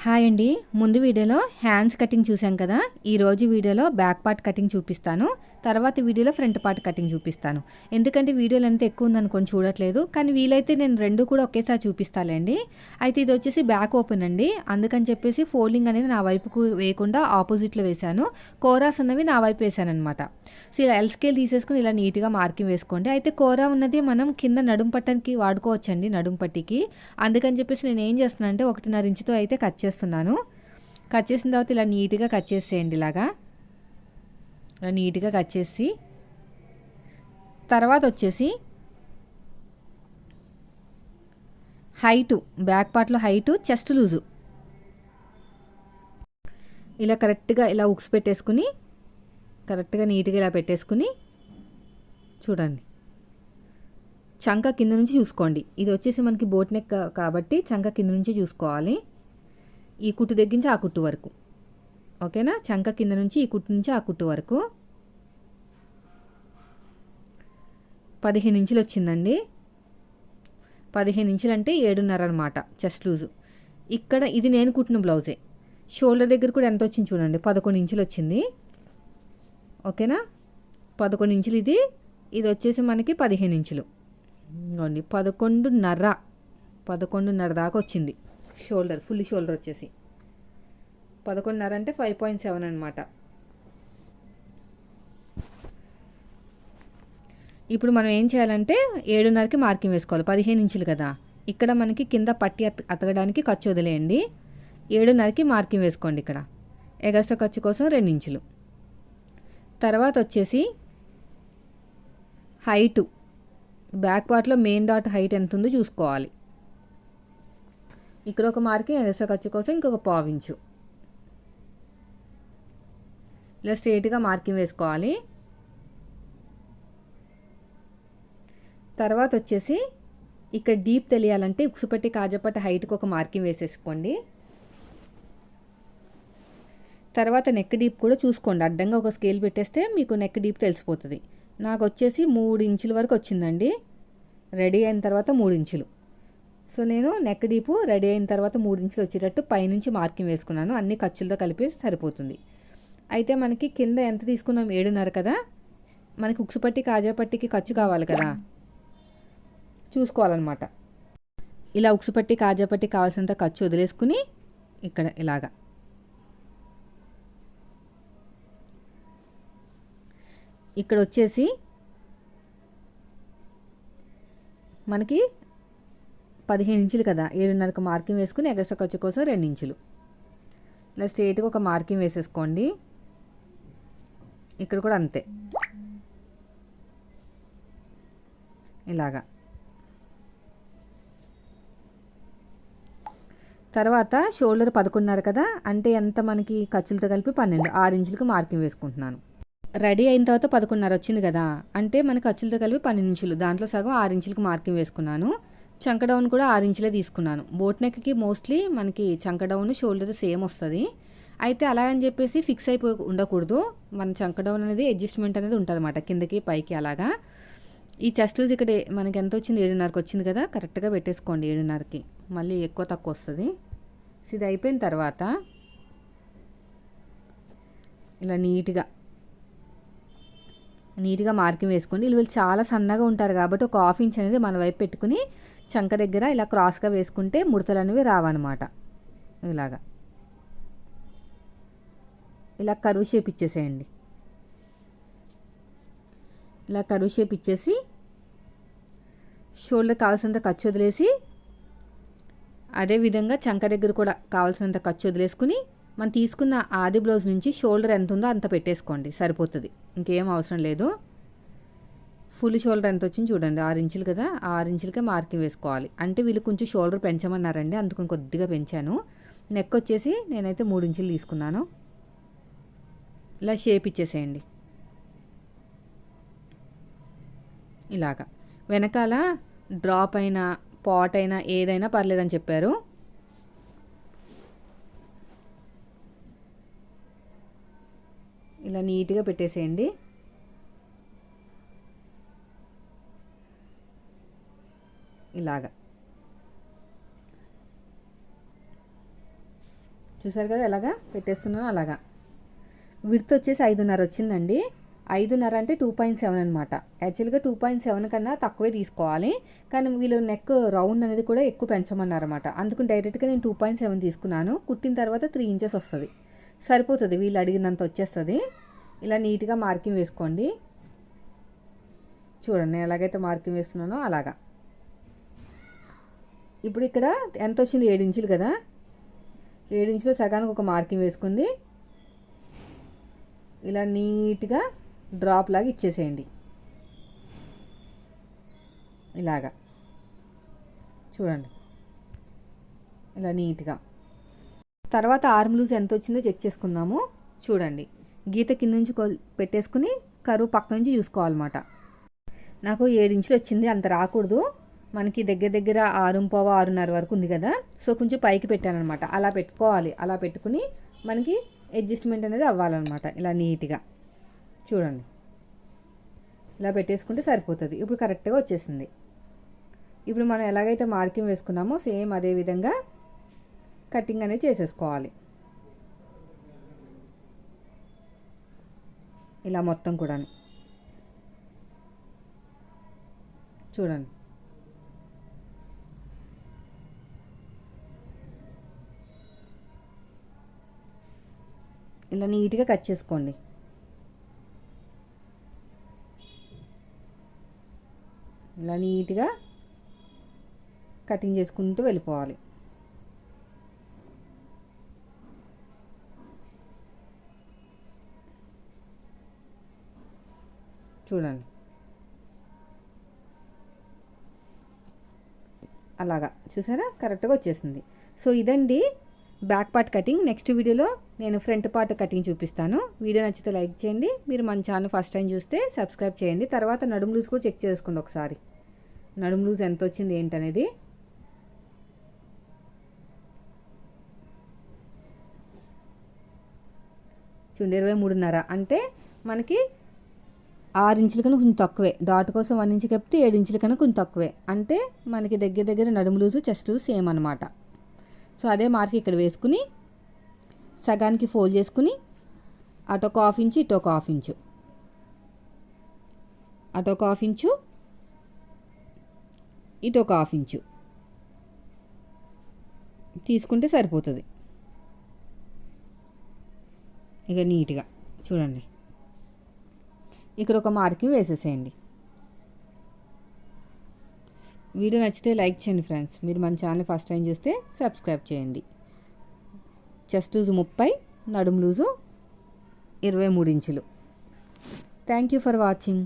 Hi అండి. ముందు వీడియోలో హ్యాండ్స్ కటింగ్ చూసాం కదా. ఈరోజు వీడియోలో బ్యాక్ పార్ట్ కటింగ్ చూపిస్తాను. తర్వాత వీడియోలో ఫ్రంట్ పార్ట్ కటింగ్ చూపిస్తాను. ఎందుకంటే వీడియోలు ఎంత ఎక్కువ ఉందనుకొని చూడట్లేదు, కానీ వీలైతే నేను రెండు కూడా ఒకేసారి చూపిస్తాలేండి. అయితే ఇది వచ్చేసి బ్యాక్ ఓపెన్ అండి. అందుకని చెప్పేసి ఫోల్డింగ్ అనేది నా వైపుకు వేయకుండా ఆపోజిట్లో వేశాను. కోరాస్ ఉన్నవి నా వైపు వేసాను అనమాట. సో ఇలా ఎల్ స్కేల్ తీసేసుకుని ఇలా నీట్గా మార్కింగ్ వేసుకోండి. అయితే కోరా ఉన్నది మనం కింద నడుం పట్టడానికి వాడుకోవచ్చండి, నడుం పట్టికి. అందుకని చెప్పేసి నేను ఏం చేస్తున్నాను అంటే 1.5 ఇంచుతో అయితే కట్ చేస్తున్నాను. కట్ చేసిన తర్వాత ఇలా నీట్గా కట్ చేసేయండి. ఇలా నీట్గా కట్ చేసి తర్వాత వచ్చేసి హైటు, బ్యాక్ పార్ట్లో హైటు, చెస్ట్ లూజు ఇలా కరెక్ట్గా ఇలా ఉక్స్ పెట్టేసుకుని కరెక్ట్గా నీట్గా ఇలా పెట్టేసుకుని చూడండి. చంక కింద నుంచి చూసుకోండి. ఇది వచ్చేసి మనకి బోట్ నెక్ కాబట్టి చంక కింద నుంచి చూసుకోవాలి. ఈ కుట్టు దగ్గర నుంచి ఆ కుట్టు వరకు, ఓకేనా. చంక కింద నుంచి ఈ కుట్టు నుంచి ఆ కుట్టు వరకు 15 ఇంచులు వచ్చిందండి. 15 ఇంచులు అంటే 7.5 అనమాట చెస్ట్ లూజు. ఇక్కడ ఇది నేను కుట్టిన బ్లౌజే. షోల్డర్ దగ్గర కూడా ఎంత వచ్చింది చూడండి, 11 ఇంచులు వచ్చింది, ఓకేనా. 11 ఇంచులు ఇది. ఇది వచ్చేసి మనకి 15 ఇంచులు, ఇవ్వండి 11.5 దాకా వచ్చింది షోల్డర్. ఫుల్ షోల్డర్ వచ్చేసి 11.5 అంటే 5.7 అనమాట. ఇప్పుడు మనం ఏం చేయాలంటే 7.5కి మార్కింగ్ వేసుకోవాలి. 15 ఇంచులు కదా. ఇక్కడ మనకి కింద పట్టి అతకడానికి ఖర్చు వదిలేయండి. 7.5కి మార్కింగ్ వేసుకోండి. ఇక్కడ ఎగస్ట్రా ఖర్చు కోసం 2 ఇంచులు. తర్వాత వచ్చేసి హైటు, బ్యాక్ పార్ట్లో మెయిన్ డాట్ హైట్ ఎంత ఉందో చూసుకోవాలి. ఇక్కడ ఒక మార్కింగ్, ఎగస్ట్రా ఖర్చు కోసం ఇంకొక 1/2 ఇంచు. ఇలా స్ట్రైట్గా మార్కింగ్ వేసుకోవాలి. తర్వాత వచ్చేసి ఇక్కడ డీప్ తెలియాలంటే ఉక్సుపట్టి కాజపట్టి హైట్కి ఒక మార్కింగ్ వేసేసుకోండి. తర్వాత నెక్ డీప్ కూడా చూసుకోండి. అడ్డంగా ఒక స్కేల్ పెట్టేస్తే మీకు నెక్ డీప్ తెలిసిపోతుంది. నాకు వచ్చేసి 3 ఇంచుల వరకు వచ్చిందండి. రెడీ అయిన తర్వాత 3 ఇంచులు. సో నేను నెక్ డీపు రెడీ అయిన తర్వాత 3 ఇంచులు వచ్చేటట్టు పైనుంచి మార్కింగ్ వేసుకున్నాను. అన్ని ఖర్చులతో కలిపి సరిపోతుంది. అయితే మనకి కింద ఎంత తీసుకున్నాం, 7.5 కదా. మనకి ఉక్సుపట్టి కాజాపట్టికి ఖర్చు కావాలి కదా, చూసుకోవాలన్నమాట. ఇలా ఉక్సుపట్టి కాజాపట్టి కావాల్సినంత ఖర్చు వదిలేసుకుని ఇక్కడ ఇలాగా ఇక్కడ వచ్చేసి మనకి 15 ఇంచులు కదా, 7.5కి మార్కింగ్ వేసుకుని ఎగస్ట్రా ఖర్చు కోసం 2 ఇంచులు. ఇలా స్ట్రైట్గా ఒక మార్కింగ్ వేసేసుకోండి. ఇక్కడ కూడా అంతే, ఇలాగా. తర్వాత షోల్డర్ 11.5 కదా, అంటే ఎంత మనకి ఖర్చులతో కలిపి 12, 6 ఇంచులకి మార్కింగ్ వేసుకుంటున్నాను. రెడీ అయిన తర్వాత 11.5 వచ్చింది కదా, అంటే మన ఖర్చులతో కలిపి 12 ఇంచులు. దాంట్లో సగం 6 ఇంచులకి మార్కింగ్ వేసుకున్నాను. చంక డౌన్ కూడా 6 ఇంచులే తీసుకున్నాను. బోట్ నెక్కి మోస్ట్లీ మనకి చంక డౌన్ షోల్డర్ సేమ్ వస్తుంది. అయితే అలా అని చెప్పేసి ఫిక్స్ అయిపోయి ఉండకూడదు. మన చంక డౌన్ అనేది అడ్జస్ట్మెంట్ అనేది ఉంటుంది అన్నమాట, కిందకి పైకి అలాగా. ఈ చెస్ట్ లూజ్ ఇక్కడ మనకి ఎంత వచ్చింది, 7.5కి వచ్చింది కదా, కరెక్ట్గా పెట్టేసుకోండి. 7.5కి మళ్ళీ ఎక్కువ తక్కువ వస్తుంది. సో ఇది అయిపోయిన తర్వాత ఇలా నీట్గా మార్కింగ్ వేసుకోండి. వీళ్ళు చాలా సన్నగా ఉంటారు కాబట్టి ఒక 1/2 ఇంచ్ అనేది మన వైపు పెట్టుకుని చంక దగ్గర ఇలా క్రాస్గా వేసుకుంటే ముడతలు అనేవి రావన్నమాట. ఇలా కరువు షేప్ ఇచ్చేసేయండి. ఇలా కరువు షేప్ ఇచ్చేసి షోల్డర్ కావాల్సినంత ఖర్చు వదిలేసి, అదేవిధంగా చంక దగ్గర కూడా కావాల్సినంత ఖర్చు వదిలేసుకుని మనం తీసుకున్న ఆది బ్లౌజ్ నుంచి షోల్డర్ ఎంత ఉందో అంత పెట్టేసుకోండి, సరిపోతుంది. ఇంకేం అవసరం లేదు. ఫుల్ షోల్డర్ ఎంత వచ్చింది చూడండి, 6 ఇంచులు కదా, 6 ఇంచులకే మార్కింగ్ వేసుకోవాలి. అంటే వీళ్ళు కొంచెం షోల్డర్ పెంచమన్నారండి, అందుకని కొద్దిగా పెంచాను. నెక్ వచ్చేసి నేనైతే 3 ఇంచులు తీసుకున్నాను. ఇలా షేప్ ఇచ్చేసేయండి. ఇలాగా వెనకాల డ్రాప్ అయినా పాట్ అయినా ఏదైనా పర్లేదని చెప్పారు. ఇలా నీట్గా పెట్టేసేయండి. ఇలాగా చూసారు కదా ఎలాగా పెట్టేస్తున్నాను అలాగా. విడ్త్ వచ్చేసి 5.5 వచ్చిందండి. 5.5 అంటే 2.7 అనమాట. యాక్చువల్గా 2.7 కన్నా తక్కువే తీసుకోవాలి, కానీ వీళ్ళు నెక్ రౌండ్ అనేది కూడా ఎక్కువ పెంచమన్నారన్నమాట. అందుకని డైరెక్ట్గా నేను 2.7 తీసుకున్నాను. కుట్టిన తర్వాత 3 ఇంచెస్ వస్తుంది, సరిపోతుంది, వీళ్ళు అడిగినంత వచ్చేస్తుంది. ఇలా నీట్గా మార్కింగ్ వేసుకోండి. చూడండి ఎలాగైతే మార్కింగ్ వేస్తున్నానో అలాగా. ఇప్పుడు ఇక్కడ ఎంత వచ్చింది, 7 ఇంచులు కదా, 7 ఇంచులో సగానికి ఒక మార్కింగ్ వేసుకుంది. ఇలా నీట్గా డ్రాప్ లాగా ఇచ్చేసేయండి ఇలాగా. చూడండి ఇలా నీట్గా. తర్వాత ఆర్మ్ లూజ్ ఎంత వచ్చిందో చెక్ చేసుకుందాము. చూడండి గీత కింద నుంచి పెట్టేసుకుని కరువు పక్క నుంచి చూసుకోవాలన్నమాట. నాకు 7 ఇంచులు వచ్చింది, అంత రాకూడదు, మనకి దగ్గర దగ్గర 6.5 6.5 వరకు ఉంది కదా, సో కొంచెం పైకి పెట్టానమాట. అలా పెట్టుకోవాలి, అలా పెట్టుకుని మనకి అడ్జస్ట్మెంట్ అనేది అవ్వాలన్నమాట. ఇలా నీట్గా చూడండి ఇలా పెట్టేసుకుంటే సరిపోతుంది. ఇప్పుడు కరెక్ట్గా వచ్చేసింది. ఇప్పుడు మనం ఎలాగైతే మార్కింగ్ వేసుకున్నామో సేమ్ అదే విధంగా కటింగ్ అనేది చేసేసుకోవాలి. ఇలా మొత్తం కూడా చూడండి. ఇలా నీట్గా కట్ చేసుకోండి. ఇలా నీట్గా కటింగ్ చేసుకుంటూ వెళ్ళిపోవాలి. చూడండి అలాగా, చూసారా కరెక్ట్గా వచ్చేసింది. సో ఇదండి బ్యాక్ పార్ట్ కటింగ్. నెక్స్ట్ వీడియోలో నేను ఫ్రంట్ పార్ట్ కటింగ్ చూపిస్తాను. వీడియో నచ్చితే లైక్ చేయండి. మీరు మన ఛానల్ ఫస్ట్ టైం చూస్తే సబ్స్క్రైబ్ చేయండి. తర్వాత నడుము లూజ్ కూడా చెక్ చేసుకోండి ఒకసారి, నడుము లూజ్ ఎంత వచ్చింది ఏంటనేది. చూడండి 23.5 అంటే మనకి 6 ఇంచుల కన్నా కొంచెం తక్కువే. డాట్ కోసం 1 ఇంచు కప్పితే 7 ఇంచుల కన్నా కొంచెం తక్కువే. అంటే మనకి దగ్గర దగ్గర నడుము లూజు చెస్ట్ సేమ్ అనమాట. సో అదే మార్క్ ఇక్కడ వేసుకుని సగానికి ఫోల్డ్ చేసుకుని అటొక 1/2 ఇంచు ఇటొక 1/2 ఇంచు, అటొక 1/2 ఇంచు ఇటొక 1/2 ఇంచు తీసుకుంటే సరిపోతుంది. ఇక నీట్గా చూడండి ఇక్కడ ఒక మార్కింగ్ వేసేసేయండి. వీడియో నచ్చితే లైక్ చేయండి ఫ్రెండ్స్. మీరు మన ఛానల్ ఫస్ట్ టైం చూస్తే సబ్స్క్రైబ్ చేయండి. చెస్ట్ లూజు 30, నడుము లూజు 23 ఇంచులు. Thank you for watching.